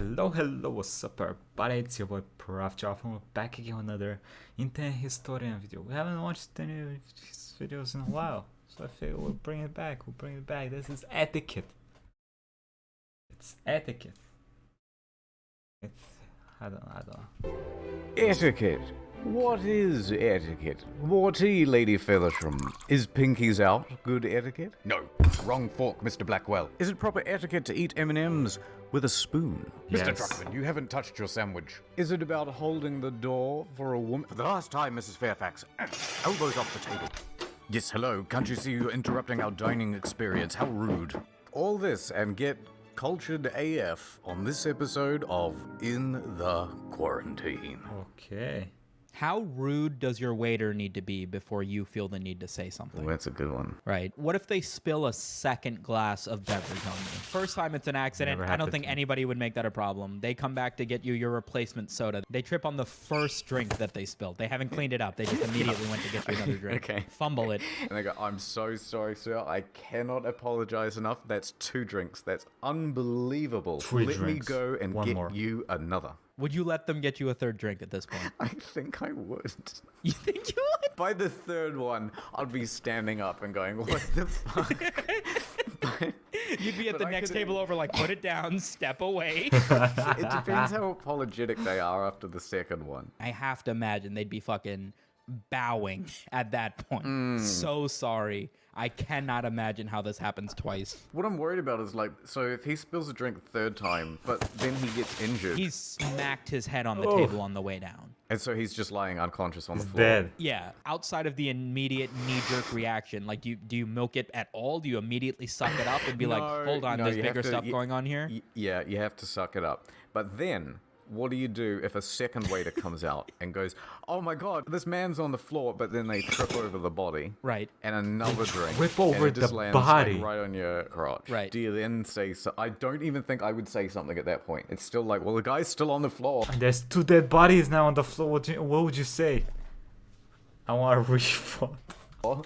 Hello, what's up everybody, it's your boy Proftrof and we're back again with another intense Storytime video. We haven't watched any of these videos in a while, so I figure we'll bring it back, This is etiquette. It's etiquette. I don't know. Etiquette. What is etiquette? Morty, Lady Feathersham. Is pinkies out good etiquette? No. Wrong fork, Mr. Blackwell. Is it proper etiquette to eat M&Ms with a spoon? Yes. Mr. Druckmann, you haven't touched your sandwich. Is it about holding the door for a woman? For the last time, Mrs. Fairfax. Elbows off the table. Yes, hello. Can't you see you're interrupting our dining experience? How rude. All this and get cultured AF on this episode of In the Quarantine. Okay. How rude does your waiter need to be before you feel the need to say something? That's a good one. Right. What if they spill a second glass of beverage on you? First time it's an accident. Never I don't happened think to me. anybody would make that a problem. They come back to get you your replacement soda. They trip on the first drink that they spilled. They haven't cleaned it up. They just immediately went to get you another drink. Okay. Fumble it. And they go, I'm so sorry, sir. I cannot apologize enough. That's 2 drinks. That's unbelievable. 3 Let drinks. me go and One get more. you another. Would you let them get you a third drink at this point? I think I would. You think you would? By the third one, I'd be standing up and going, what the fuck? You'd be at But the I next could- table over like, put it down, step away. It depends how apologetic they are after the second one. I have to imagine they'd be fucking bowing at that point. So sorry. I cannot imagine how this happens twice. What I'm worried about is like, so if he spills a drink a third time, but then he gets injured, He smacked his head on the Oh. table on the way down. and so he's just lying unconscious on He's the floor. dead. Yeah, outside of the immediate knee-jerk reaction, like do you milk it at all? Do you immediately suck it up and be like, No, hold on, no, there's you have bigger to- stuff you- going on here? Yeah, you have to suck it up. But then, what do you do if a second waiter comes out and goes, oh my god, this man's on the floor, but then they trip over the body? Right. And another drink. Trip and over it just the lands, body. Like, right on your crotch. Right. Do you then say, I don't even think I would say something at that point. It's still like, well, the guy's still on the floor. And there's 2 dead bodies now on the floor. What would you say? I want a refund.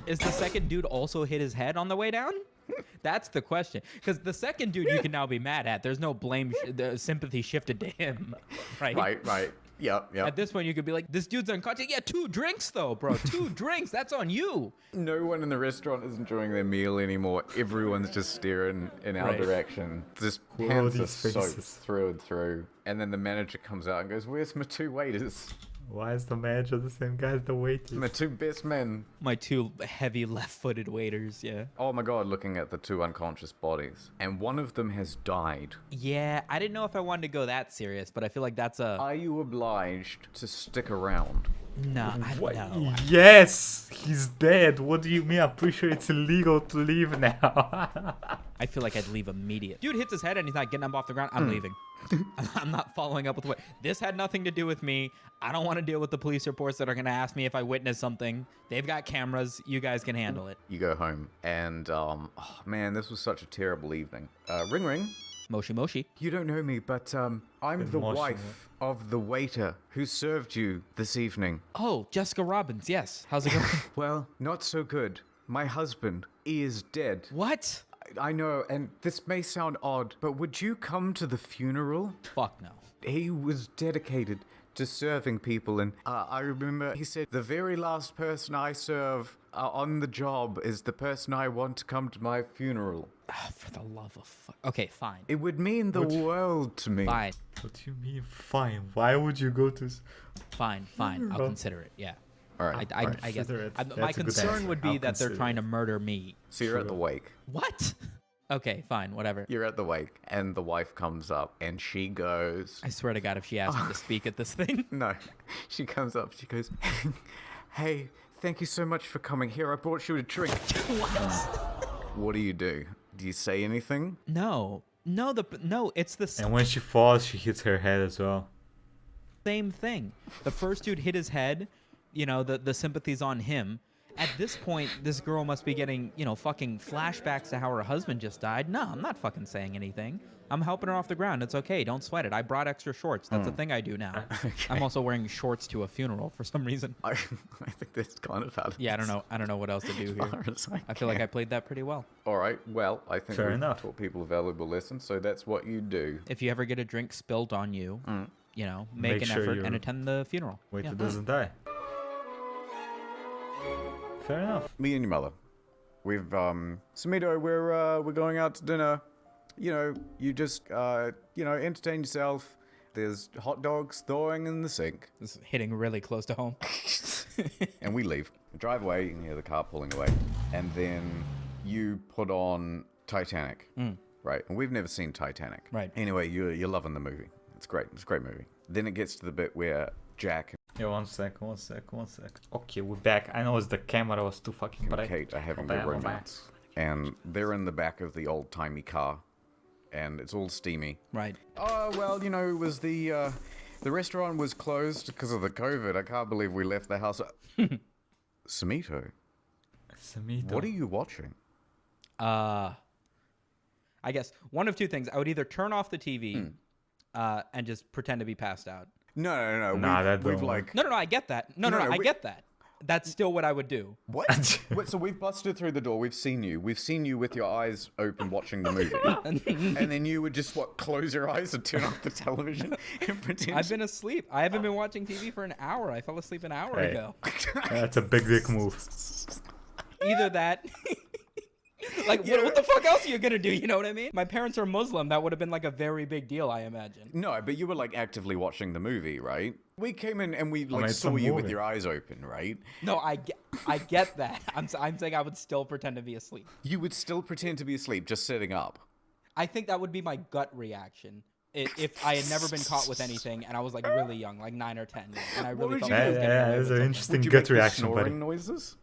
Is the second dude also hit his head on the way down? That's the question. Because the second dude you can now be mad at. There's no blame, the sympathy shifted to him. Right? Right. Yep. At this point, you could be like, this dude's unconscious. Yeah, 2 drinks, though, bro. 2 drinks. That's on you. No one in the restaurant is enjoying their meal anymore. Everyone's just staring in our Right. direction. This Who are pants are these soaked faces? through and through. And then the manager comes out and goes, where's my 2 waiters? Why is the manager the same guy as the waiter? My 2 best men. My 2 heavy left-footed waiters, yeah. Oh my god, looking at the 2 unconscious bodies. And one of them has died. Yeah, I didn't know if I wanted to go that serious, but I feel like that's a... Are you obliged to stick around? No, I What? don't know. Yes, he's dead. What do you mean? I'm pretty sure it's illegal to leave now. I feel like I'd leave immediate. Dude hits his head and he's not getting up off the ground. I'm leaving. I'm not following up with what. This had nothing to do with me. I don't want to deal with the police reports that are going to ask me if I witnessed something. They've got cameras. You guys can handle it. You go home. And, oh man, this was such a terrible evening. Ring ring. Moshi Moshi. You don't know me, but I'm the Emotional. wife of the waiter who served you this evening. Oh, Jessica Robbins. Yes. How's it going? Well, not so good. My husband is dead. What? I know, and this may sound odd, but would you come to the funeral? Fuck no. He was dedicated to serving people, and I remember he said, the very last person I serve on the job is the person I want to come to my funeral. Ah, for the love of fuck. Okay, fine. It would mean the world to me. Fine. What do you mean? Fine. Why would you go to? Fine. I'll consider it. Yeah. All right. I guess. Consider it. My That's a good concern answer. would be I'll that they're consider trying it. to murder me. So you're at the wake. What? Okay, fine, whatever. You're at the wake, and the wife comes up, and she goes, I swear to God, if she asked me to speak at this thing. no, she comes up, she goes, hey, thank you so much for coming here. I brought you a drink. What do you do? Do you say anything? No, it's the And when she falls, she hits her head as well. same thing. The first dude hit his head, you know, the sympathy's on him. At this point, this girl must be getting, fucking flashbacks to how her husband just died. No, I'm not fucking saying anything. I'm helping her off the ground. It's okay. Don't sweat it. I brought extra shorts. That's a thing I do now. Okay. I'm also wearing shorts to a funeral for some reason. I think that's kind of how it Yeah, is. I don't know what else to do As here. far as I feel like I played that pretty well. All right, well, I think Fair we've enough. taught people a valuable lesson, so that's what you do. If you ever get a drink spilled on you, make Make an sure effort you and attend the funeral. Wait, Yeah. it doesn't die. Fair enough. Me and your mother. We've, Samito, we're going out to dinner. You just, entertain yourself. There's hot dogs thawing in the sink. This is hitting really close to home. And we leave. Drive away, you can hear the car pulling away. And then you put on Titanic. Right? And we've never seen Titanic. Right. Anyway, you're loving the movie. It's great. It's a great movie. Then it gets to the bit where Jack Yeah, one sec. Okay, we're back. I know it's the camera was too fucking and bright. Kate are having My their bad, my bad. romance. And they're in the back of the old-timey car. And it's all steamy. Right. Oh, well, it was the restaurant was closed because of the COVID. I can't believe we left the house. Samito, Samito. what are you watching? I guess one of two things. I would either turn off the TV and just pretend to be passed out. No. Nah, that we've don't like... No, I get that. No, I get that. That's still what I would do. What? Wait, so we've busted through the door. We've seen you. We've seen you with your eyes open watching the movie. And then you would just, close your eyes and turn off the television and pretend... I've been asleep. I haven't been watching TV for an hour. I fell asleep an hour Hey. ago. That's a big dick move. Either that. What the fuck else are you gonna do? You know what I mean? My parents are Muslim. That would have been like a very big deal, I imagine. No, but you were actively watching the movie, right? We came in and we it's saw a you with movie. your eyes open, right? No, I get that. I'm saying I would still pretend to be asleep. You would still pretend to be asleep, just sitting up. I think that would be my gut reaction if I had never been caught with anything and I was really young, 9 or 10, and I really would thought you I do? was getting Yeah, away it's with an something. interesting Would you gut make the reaction, buddy. snoring noises?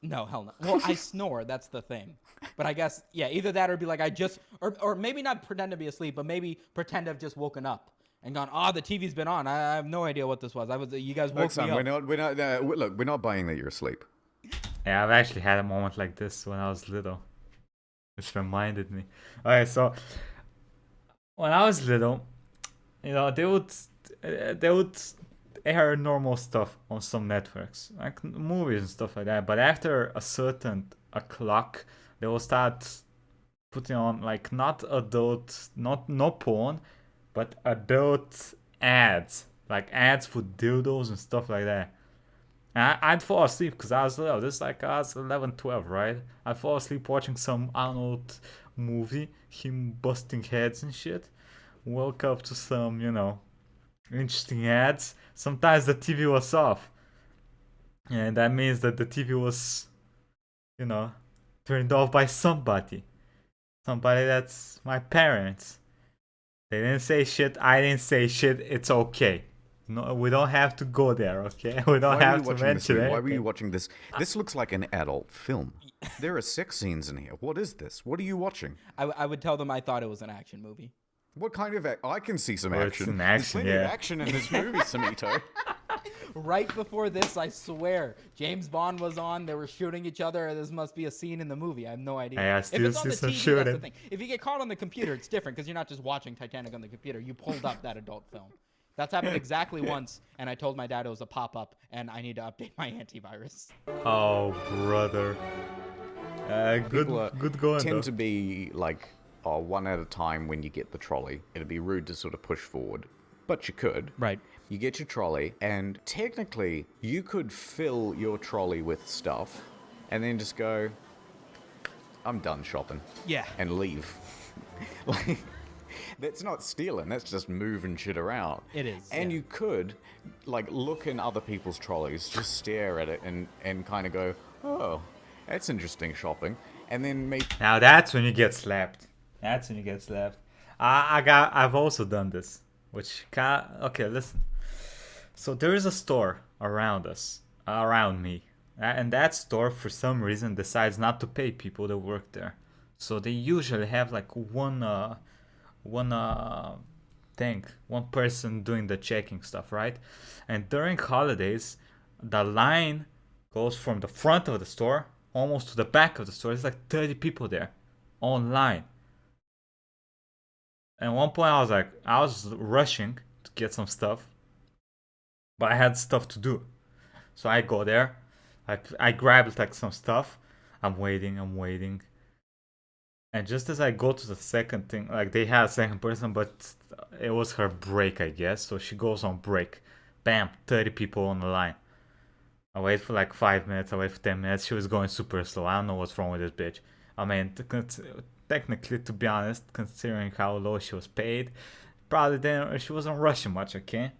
No, hell no. Well, I snore. That's the thing. But I guess, yeah, either that or be I just, or maybe not pretend to be asleep, but maybe pretend to have just woken up and gone, the TV's been on. I have no idea what this was. You guys woke Look, son, me up. we're not buying that you're asleep. Yeah, I've actually had a moment like this when I was little. Which reminded me. Alright, so when I was little, they would air normal stuff on some networks, like movies and stuff like that. But after a certain clock, they will start putting on not adult, no porn, but adult ads, like ads for dildos and stuff like that. And I'd fall asleep because I was little. This is I was 11, 12, right? I'd fall asleep watching some Arnold movie, him busting heads and shit. Woke up to some, interesting ads. Sometimes the TV was off. And that means that the TV was, turned off by somebody. Somebody that's my parents. They didn't say shit. I didn't say shit. It's okay. No, we don't have to go there, okay? We don't have to mention it. Why were you watching this? This looks like an adult film. There are sex scenes in here. What is this? What are you watching? I would tell them I thought it was an action movie. What kind of I can see some Oh, it's action. an There's action, plenty of yeah. action in this movie, Samito. Right before this, I swear, James Bond was on. They were shooting each other. This must be a scene in the movie. I have no idea. I If still it's on see the some TV, that's shooting. the thing. If you get caught on the computer, it's different because you're not just watching Titanic on the computer. You pulled up that adult film. That's happened exactly once, and I told my dad it was a pop-up, and I need to update my antivirus. Oh, brother. People Good going, tend though. to be one at a time when you get the trolley. It'd be rude to sort of push forward, but you could. Right. You get your trolley, and technically, you could fill your trolley with stuff, and then just go, I'm done shopping. Yeah. And leave. That's not stealing, that's just moving shit around. It is, And yeah. you could, look in other people's trolleys, just stare at it and kind of go, oh, that's interesting shopping. And then maybe... Now that's when you get slapped. I've also done this. Okay, listen. So there is a store around me. And that store, for some reason, decides not to pay people that work there. So they usually have one person doing the checking stuff, right? And during holidays, the line Goes from the front of the store almost to the back of the store. There's like 30 people there online. And at one point I was rushing to get some stuff, but I had stuff to do. So I go there, I grabbed like some stuff. I'm waiting. And just as I go to the second thing, like they had a second person, but it was her break, I guess. So she goes on break. Bam, 30 people on the line. I wait for like 5 minutes, I wait for 10 minutes. She was going super slow. I don't know what's wrong with this bitch. I mean, technically, to be honest, considering how low she was paid, probably then she wasn't rushing much, okay?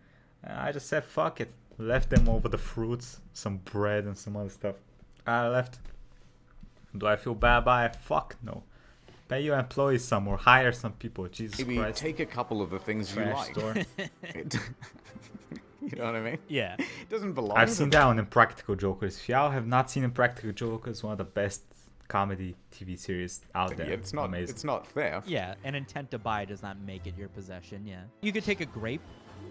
And I just said, fuck it. Left them over the fruits, some bread, and some other stuff. I left. Do I feel bad about it? Fuck no. Pay your employees some or hire some people. Jesus Maybe Christ. take a couple of the things you Trash like. store. You know what I mean? Yeah. It doesn't belong I've to seen that on Impractical Jokers. If y'all have not seen Impractical Jokers, one of the best comedy TV series out there. Yeah, it's not. Amazing. It's not theft. Yeah, an intent to buy does not make it your possession. Yeah, you could take a grape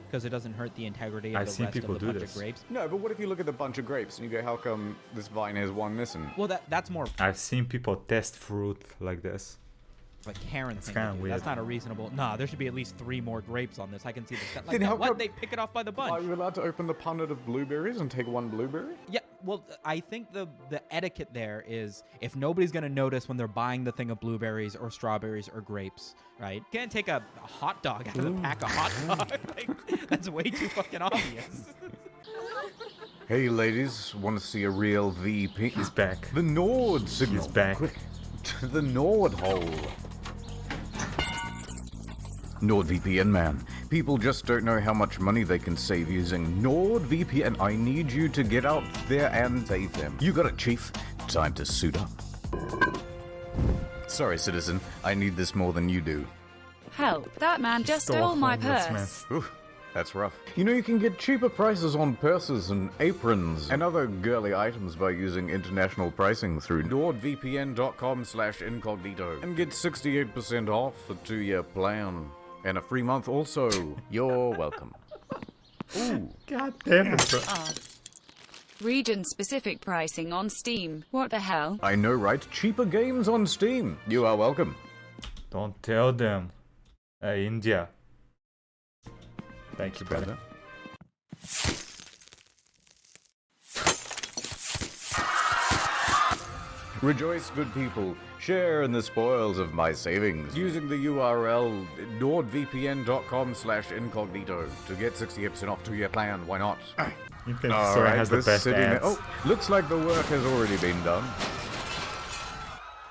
because it doesn't hurt the integrity of I've the seen rest people of the do bunch this. of grapes. No, but what if you look at the bunch of grapes and you go, how come this vine has one missing? Well, that's more I've seen people test fruit like this. like Karen thing. kinda to do. weird. That's not a reasonable. Nah, there should be at least 3 more grapes on this. I can see this. Like Then that. how What? come- They pick it off by the Are bunch. you allowed to open the punnet of blueberries and take one blueberry? Yeah, well, I think the etiquette there is if nobody's gonna notice when they're buying the thing of blueberries or strawberries or grapes, right? You can't take a hot dog out of the pack of hot dog. Like, that's way too fucking obvious. Hey, ladies, want to see a real VP? He's back. The Nord signal. He's back. Quick, to the Nord hole. NordVPN, man. People just don't know how much money they can save using NordVPN. I need you to get out there and save them. You got it, Chief. Time to suit up. Sorry, citizen. I need this more than you do. Help, that man just stole my purse. Oof, that's rough. You know, you can get cheaper prices on purses and aprons and other girly items by using international pricing through nordvpn.com/incognito and get 68% off the 2-year plan. And a free month also. You're welcome. Ooh. God damn it, bro. Region-specific pricing on Steam. What the hell? I know, right? Cheaper games on Steam. You are welcome. Don't tell them. India. Thank you, brother. Rejoice, good people. Share in the spoils of my savings using the URL nordvpn.com/incognito to get 68% off 2-year plan. Why not? You think Story has the this best city ads. Oh, looks like the work has already been done.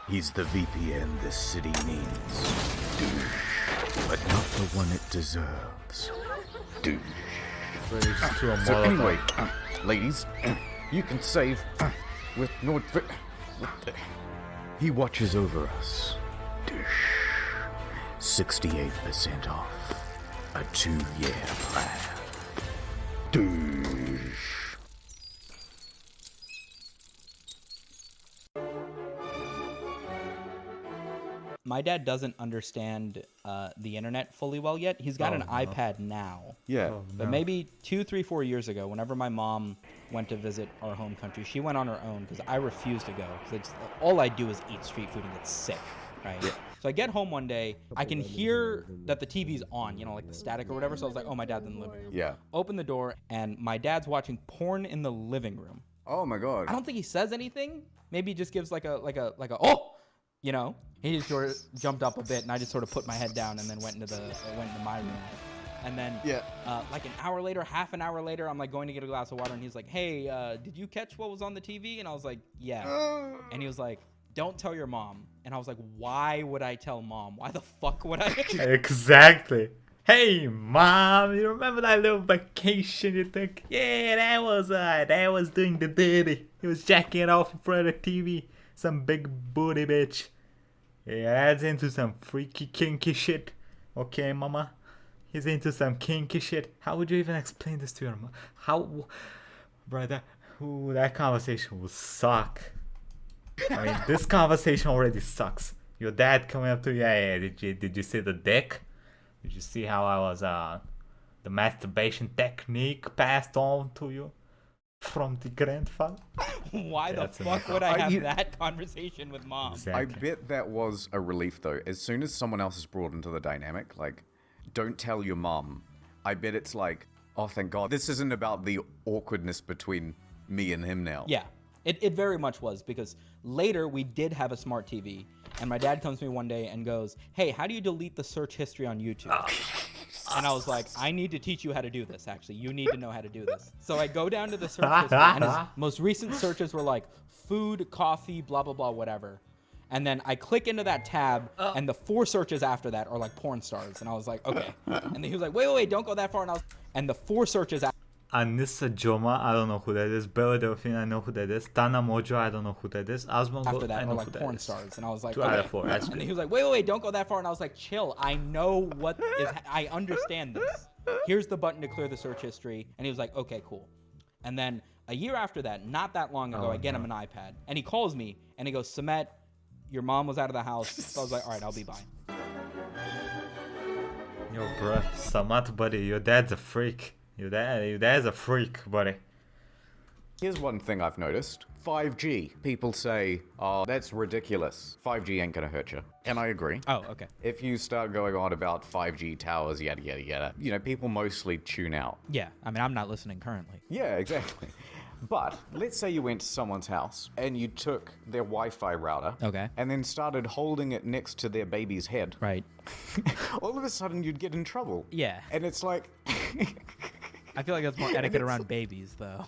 He's the VPN this city needs. Douche. But not the one it deserves. Douche. So anyway, ladies, you can save with he watches over us. Douche. 68% off a 2-year plan. Douche. My dad doesn't understand the internet fully well yet. He's got an iPad now. Yeah. But maybe 2, 3, 4 years ago, whenever my mom went to visit our home country, she went on her own because I refused to go. Because all I do is eat street food and get sick, right? Yeah. So I get home one day, I can hear that the TV's on, you know, like the static or whatever. So I was like, oh, my dad's in the living room. Yeah. Open the door, and my dad's watching porn in the living room. Oh my god. I don't think he says anything. Maybe he just gives like a oh, you know. He just sort of jumped up a bit, and I just sort of put my head down and then went into my room. And then, like an hour later, half an hour later, I'm like going to get a glass of water, and he's like, "Hey, did you catch what was on the TV?" And I was like, "Yeah." And he was like, "Don't tell your mom." And I was like, "Why would I tell mom? Why the fuck would I?" Exactly. Hey, mom, you remember that little vacation you took? Yeah, that was doing the dirty. He was jacking it off in front of the TV. Some big booty bitch. Yeah, that's into some freaky kinky shit. Okay, mama? He's into some kinky shit. How would you even explain this to your mom? How? Brother, that conversation will suck. I mean, this conversation already sucks. Your dad coming up to you, yeah, did you see the dick? Did you see how I was, the masturbation technique passed on to you? from the grandfather. Why the That's fuck enough. would I have you- that conversation with mom? I Exactly. bet that was a relief though. As soon as someone else is brought into the dynamic, like, don't tell your mom. I bet it's like, oh, thank God. This isn't about the awkwardness between me and him now. Yeah, it very much was, because later we did have a smart TV, and my dad comes to me one day and goes, hey, how do you delete the search history on YouTube? And I was like, I need to teach you how to do this, actually. You need to know how to do this. So I go down to the search history, and his most recent searches were like food, coffee, blah, blah, blah, whatever. And then I click into that tab, and the 4 searches after that are like porn stars. And I was like, okay. And then he was like, wait, don't go that far. And the 4 searches Anissa Joma, I don't know who that is. Bella Delphine, I know who that is. Tana Mojo, I don't know who that is. Asmon, after that I are know like who that porn is. stars. And I was like, 2 out of okay. 4. That's And then good. he was like, wait, don't go that far. And I was like, chill. I know what is. I understand this. Here's the button to clear the search history. And he was like, okay, cool. And then a year after that, not that long ago, I get him an iPad. And he calls me and he goes, Samet, your mom was out of the house. So I was like, all right, I'll be by. Yo, bruh, Samat, buddy, your dad's a freak. Your dad's a freak, buddy. Here's one thing I've noticed. 5G. People say, oh, that's ridiculous. 5G ain't gonna hurt you. And I agree. Oh, okay. If you start going on about 5G towers, yada, yada, yada, you know, people mostly tune out. Yeah. I mean, I'm not listening currently. Yeah, exactly. But let's say you went to someone's house and you took their Wi-Fi router Okay. and then started holding it next to their baby's head. Right. All of a sudden you'd get in trouble. Yeah. And it's like... I feel like that's more etiquette around babies, though.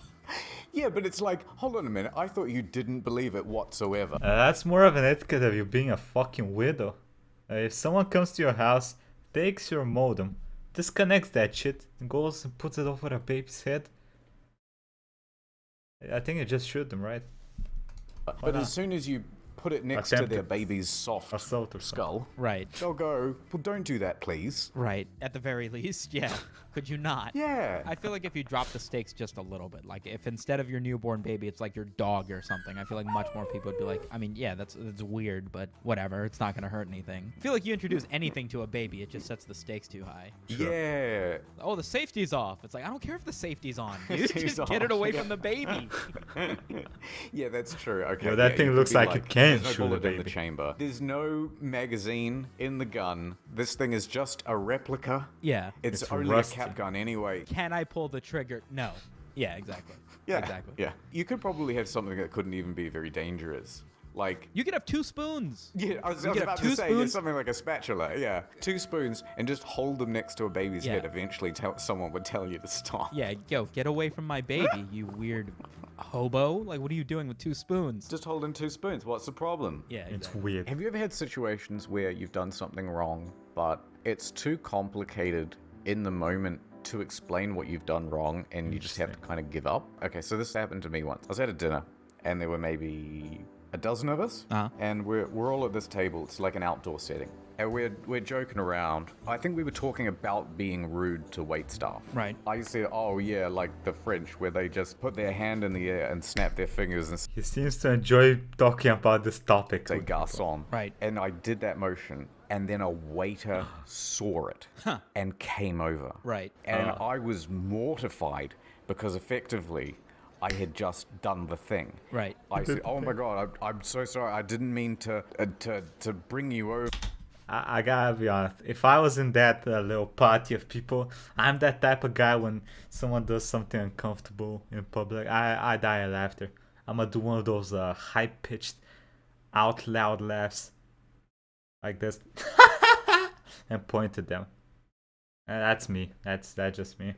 Yeah, but it's like, hold on a minute, I thought you didn't believe it whatsoever. That's more of an etiquette of you being a fucking weirdo. If someone comes to your house, takes your modem, disconnects that shit, and goes and puts it over a baby's head, I think you just shoot them, right? But as soon as you put it next to their Attempted baby's soft assault or something. skull, Right. they'll go, well, don't do that, please. Right. At the very least, yeah. Could you not? Yeah. I feel like if you drop the stakes just a little bit, like if instead of your newborn baby, it's like your dog or something, I feel like much more people would be like, I mean, yeah, that's weird, but whatever. It's not going to hurt anything. I feel like you introduce anything to a baby, it just sets the stakes too high. Yeah. Oh, the safety's off. It's like, I don't care if the safety's on, dude. Safety's Just get it off, away yeah. from the baby. Yeah, that's true. Okay. Well, that yeah, thing you looks could be like it can there's no shoot a bullet in baby. the chamber. There's no magazine in the gun. This thing is just a replica. Yeah. It's It's only rusty. a cap gun anyway. Can I pull the trigger? No. Yeah, exactly. Yeah. Exactly. Yeah. You could probably have something that couldn't even be very dangerous. Like, You could have 2 spoons. yeah, I was could have about 2 to say, yeah, spoons. something like a spatula. Yeah. 2 spoons and just hold them next to a baby's Yeah. head. Eventually, someone would tell you to stop. Yeah, yo, get away from my baby, you weird hobo. Like, what are you doing with 2 spoons? Just holding 2 spoons. What's the problem? Yeah, It's exactly. weird. Have you ever had situations where you've done something wrong, but it's too complicated in the moment to explain what you've done wrong, and you just have to kind of give up? Okay, so this happened to me once. I was at a dinner, and there were maybe a dozen of us, and we're all at this table. It's like an outdoor setting, and we're joking around. I think we were talking about being rude to wait staff. Right. I said, oh yeah, like the French, where they just put their hand in the air and snap their fingers and He seems to enjoy talking about this topic. say with garçon. Right. And I did that motion, and then a waiter saw it and came over. Right. And I was mortified because effectively I had just done the thing. Right. I said, "Oh my god, I'm so sorry. I didn't mean to bring you over." I gotta be honest. If I was in that little party of people, I'm that type of guy when someone does something uncomfortable in public. I die of laughter. I'm gonna do one of those high-pitched, out loud laughs like this and point at them. And that's me. That's just me.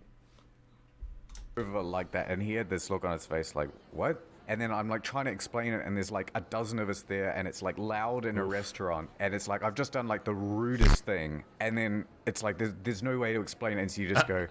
Over like that, and he had this look on his face like, what? And then I'm like trying to explain it, and there's like a dozen of us there, and it's like loud in a restaurant, and it's like I've just done like the rudest thing, and then it's like there's no way to explain it, and so you just go,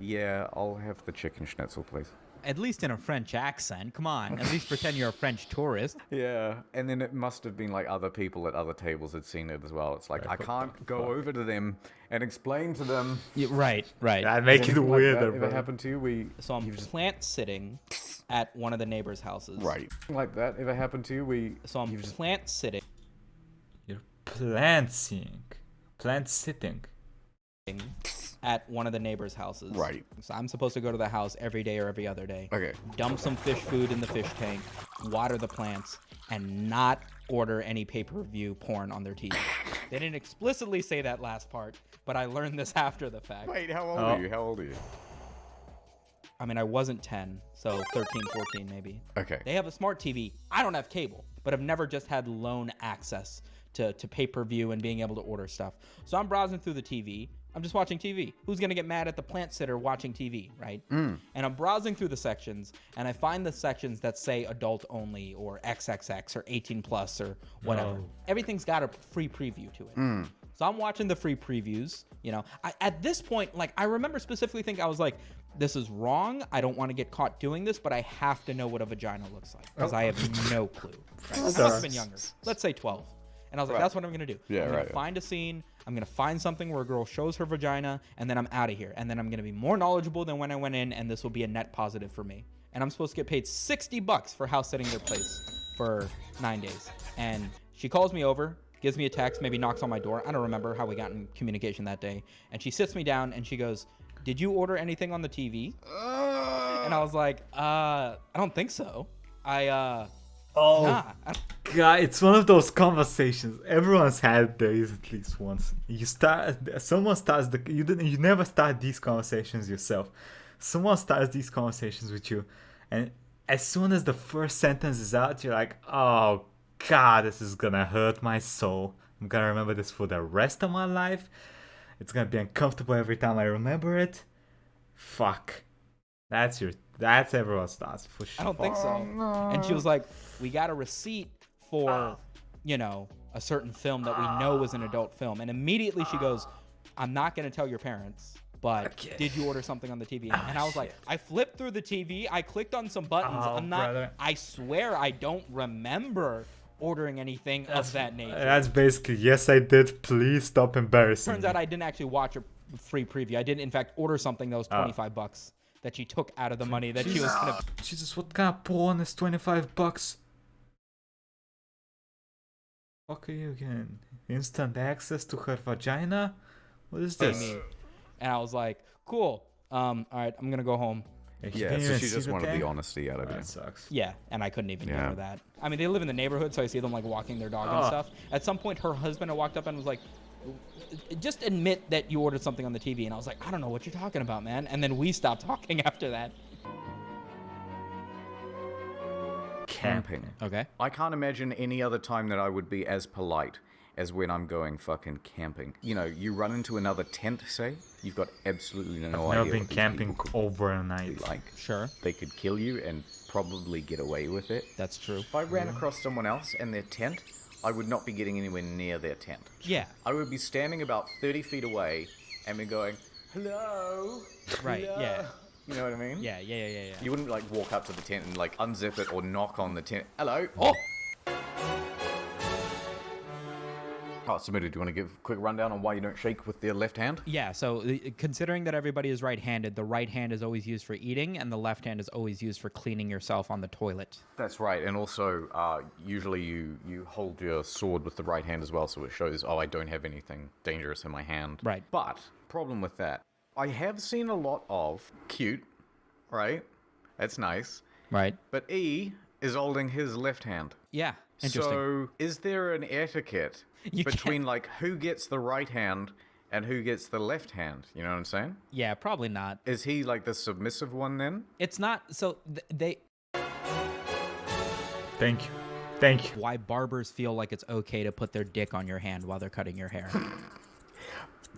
yeah, I'll have the chicken schnitzel, please. At least in a French accent. Come on. At least pretend you're a French tourist. Yeah, and then it must have been like other people at other tables had seen it as well. It's like I can't go over to them and explain to them. Yeah, right. That make it Anything like weirder, that ever bro. happened to you? So I'm plant sitting at one of the neighbors' houses. Right. Like that ever happened to you? So I'm plant sitting You're plant seeing. Plant sitting. at one of the neighbors' houses. Right. So I'm supposed to go to the house every day or every other day. Okay. Dump some fish food in the fish tank, water the plants, and not order any pay-per-view porn on their TV. They didn't explicitly say that last part, but I learned this after the fact. Wait, how old are you? How old are you? I mean, I wasn't 10, so 13, 14 maybe. Okay. They have a smart TV. I don't have cable, but I've never just had lone access to pay-per-view and being able to order stuff. So I'm browsing through the TV. I'm just watching TV. Who's going to get mad at the plant sitter watching TV, right? And I'm browsing through the sections, and I find the sections that say adult only or XXX or 18 plus or whatever. Everything's got a free preview to it. So I'm watching the free previews. You know, at this point, like, I remember specifically thinking, I was like, this is wrong. I don't want to get caught doing this, but I have to know what a vagina looks like because I have no clue. Right? I must have been younger. Let's say 12. And I was like, that's what I'm going to do. Yeah, I'm going to find a scene. I'm going to find something where a girl shows her vagina, and then I'm out of here. And then I'm going to be more knowledgeable than when I went in, and this will be a net positive for me. And I'm supposed to get paid $60 for house sitting their place for 9 days. And she calls me over, gives me a text, maybe knocks on my door. I don't remember how we got in communication that day. And she sits me down, and she goes, did you order anything on the TV? And I was like, I don't think so. God, it's one of those conversations. Everyone's had these at least once. Someone starts you never start these conversations yourself. Someone starts these conversations with you, and as soon as the first sentence is out, you're like, oh God, this is gonna hurt my soul. I'm gonna remember this for the rest of my life. It's gonna be uncomfortable every time I remember it. Fuck. That's everyone's thoughts for sure. I don't think so. And she was like, we got a receipt for, you know, a certain film that we know was an adult film. And immediately she goes, I'm not going to tell your parents, but did you order something on the TV? And I was like, I flipped through the TV. I clicked on some buttons. I swear I don't remember ordering anything of that nature. That's basically, yes, I did. Please stop embarrassing Turns out I didn't actually watch a free preview. I did, in fact, order something that was $25 that she took out of the money that she was going to... Jesus, what kind of porn is $25? Fuck are you again? Instant access to her vagina? What is this? And I was like, cool. All right, I'm going to go home. Yeah, so she just wanted the honesty out of you. That sucks. Yeah, and I couldn't even give her that. I mean, they live in the neighborhood, so I see them like walking their dog and stuff. At some point, her husband had walked up and was like, just admit that you ordered something on the TV. And I was like, I don't know what you're talking about, man. And then we stopped talking after that. Camping. Okay. I can't imagine any other time that I would be as polite as when I'm going fucking camping. You know, you run into another tent, say, you've got absolutely no idea. I've never been camping overnight. Like, sure. They could kill you and probably get away with it. That's true. If I ran across someone else and their tent, I would not be getting anywhere near their tent. Yeah. I would be standing about 30 feet away and be going, hello? Right, hello? yeah. You know what I mean? Yeah. You wouldn't, like, walk up to the tent and, like, unzip it or knock on the tent. Hello? Oh! Oh, Samidu, do you want to give a quick rundown on why you don't shake with the left hand? Yeah, so considering that everybody is right-handed, the right hand is always used for eating, and the left hand is always used for cleaning yourself on the toilet. That's right, and also, usually you hold your sword with the right hand as well, so it shows, oh, I don't have anything dangerous in my hand. Right. But, problem with that, I have seen a lot of cute, right? That's nice. Right. But E is holding his left hand. Yeah, interesting. So, is there an etiquette between, like, who gets the right hand and who gets the left hand? You know what I'm saying? Yeah, probably not. Is he, like, the submissive one then? It's not, so they... Thank you. Why barbers feel like it's okay to put their dick on your hand while they're cutting your hair.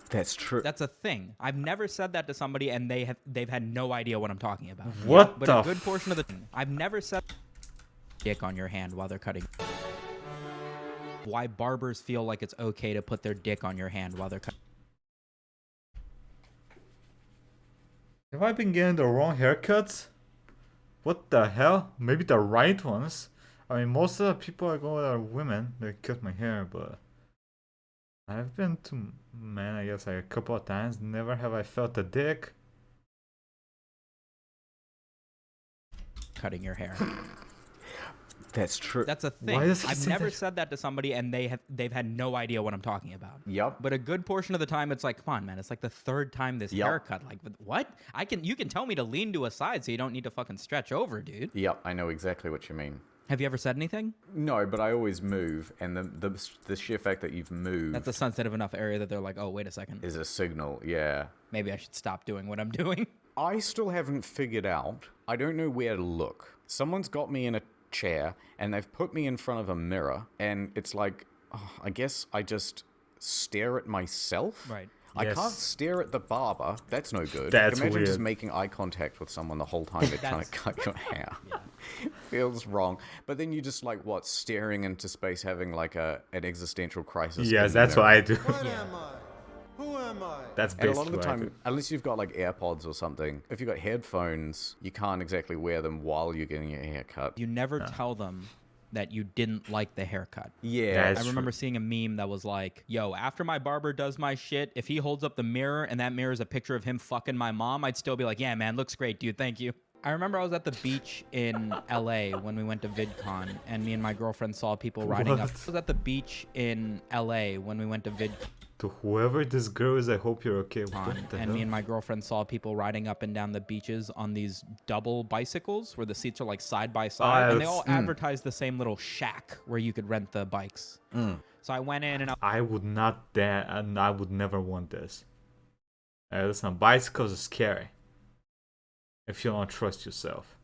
That's true. That's a thing. I've never said that to somebody, and they've had no idea what I'm talking about. What but the a good portion of the time, I've never said dick on your hand while they're cutting. Why barbers feel like it's okay to put their dick on your hand while they're cutting. Have I been getting the wrong haircuts? What the hell? Maybe the right ones? I mean, most of the people I go with are women. They cut my hair, but I've been to men, I guess, like a couple of times. Never have I felt a dick. Cutting your hair. That's true. That's a Why thing. does he I've say never that? said that to somebody, and they've had no idea what I'm talking about. Yup. But a good portion of the time, it's like, come on, man. It's like the third time this Yup. haircut. Like, what? You can tell me to lean to a side, so you don't need to fucking stretch over, dude. Yep, I know exactly what you mean. Have you ever said anything? No, but I always move, and the sheer fact that you've moved That's a sensitive enough area that they're like, oh, wait a second. is a signal. Yeah. Maybe I should stop doing what I'm doing. I still haven't figured out. I don't know where to look. Someone's got me in a chair, and they've put me in front of a mirror, and it's like, I guess I just stare at myself. Right. I Yes. can't stare at the barber. That's no good. That's Imagine just weird. making eye contact with someone the whole time they're trying to cut your hair. Feels wrong. But then you just like what, staring into space, having like an existential crisis. Yes, in the that's what mirror. I do. What am I? Who am I? That's And a basically lot of the what I time, do. unless you've got like AirPods or something, if you've got headphones, you can't exactly wear them while you're getting your hair cut. You never tell them that you didn't like the haircut. Yeah. That's I remember seeing a meme that was like, yo, after my barber does my shit, if he holds up the mirror and that mirror is a picture of him fucking my mom, I'd still be like, yeah, man, looks great, dude. Thank you. I remember I was at the beach in LA when we went to VidCon, and me and my girlfriend saw people riding up. What? I was at the beach in LA when we went to VidCon, To whoever this girl is, I hope you're okay. What the and hell? me and my girlfriend saw people riding up and down the beaches on these double bicycles where the seats are like side by side, and they all advertise the same little shack where you could rent the bikes. So I went in and I would not dare, and I would never want this. Listen, bicycles are scary. If you don't trust yourself,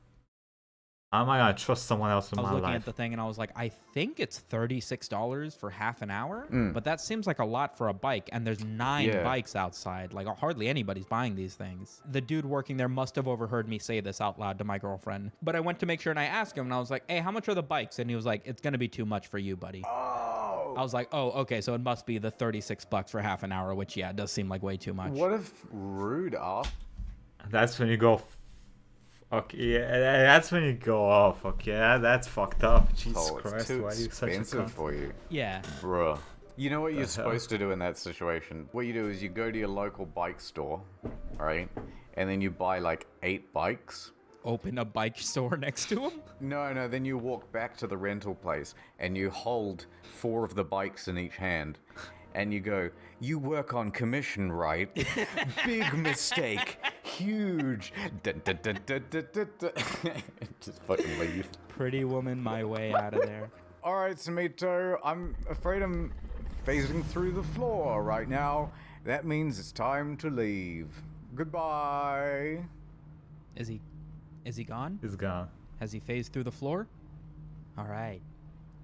how am I gonna trust someone else in I was my looking life? at the thing and I was like, I think it's $36 for half an hour, but that seems like a lot for a bike. And there's 9 Yeah. bikes outside. Like hardly anybody's buying these things. The dude working there must have overheard me say this out loud to my girlfriend. But I went to make sure and I asked him and I was like, hey, how much are the bikes? And he was like, it's gonna be too much for you, buddy. I was like, oh, okay, so it must be the $36 for half an hour, which yeah, it does seem like way too much. What if rude off? That's when you go. Okay, yeah, that's when you go off. Okay, that's fucked up. Jesus Oh, it's Christ, too why are you such a expensive cunt? for you. Yeah. Bruh. You know what you're hell? supposed to do in that situation? What you do is you go to your local bike store, right? And then you buy like 8 bikes. Open a bike store next to him? No, then you walk back to the rental place and you hold 4 of the bikes in each hand. And you go, you work on commission, right? Big mistake. Huge. Dun, dun, dun, dun, dun, dun, dun. Just fucking leave. Pretty woman my way out of there. Alright, Samito, I'm afraid I'm phasing through the floor right now. That means it's time to leave. Goodbye. Is he gone? He's gone. Has he phased through the floor? All right.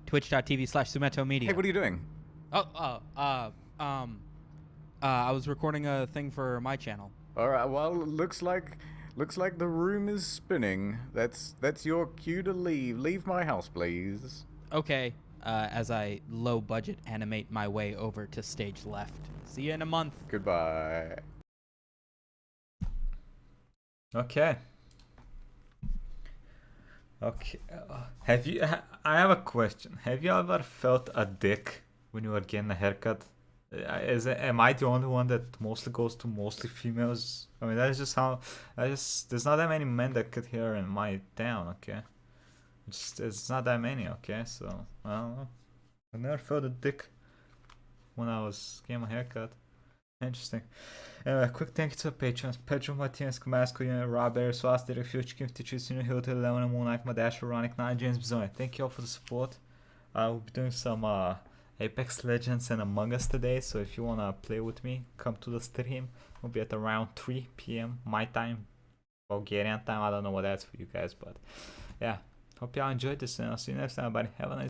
Twitch.tv/Sumeto Media. Hey, what are you doing? I was recording a thing for my channel. Alright, well, looks like the room is spinning. That's your cue to leave. Leave my house, please. Okay. As I low budget animate my way over to stage left. See you in a month. Goodbye. Okay. Okay. Have you? I have a question. Have you ever felt a dick when you were getting a haircut? Am I the only one that mostly goes to mostly females? I mean, that's just how. There's not that many men that cut hair in my town. Okay. It's not that many. Okay, so I don't know. I never felt a dick when I was getting my haircut. Interesting. Quick thank you to the patrons. Pedro Martinez, Camasco, Robert, Swast, Derek Future, Kim Tichis, Hilton, Leon, Moonlight, Madash, Ronic, 9, James Bizone. Thank you all for the support. We'll be doing some Apex Legends and Among Us today, so if you wanna play with me, come to the stream. We'll be at around 3 p.m. my time, Bulgarian time. I don't know what that's for you guys, but yeah. Hope y'all enjoyed this, and I'll see you next time, buddy. Have a nice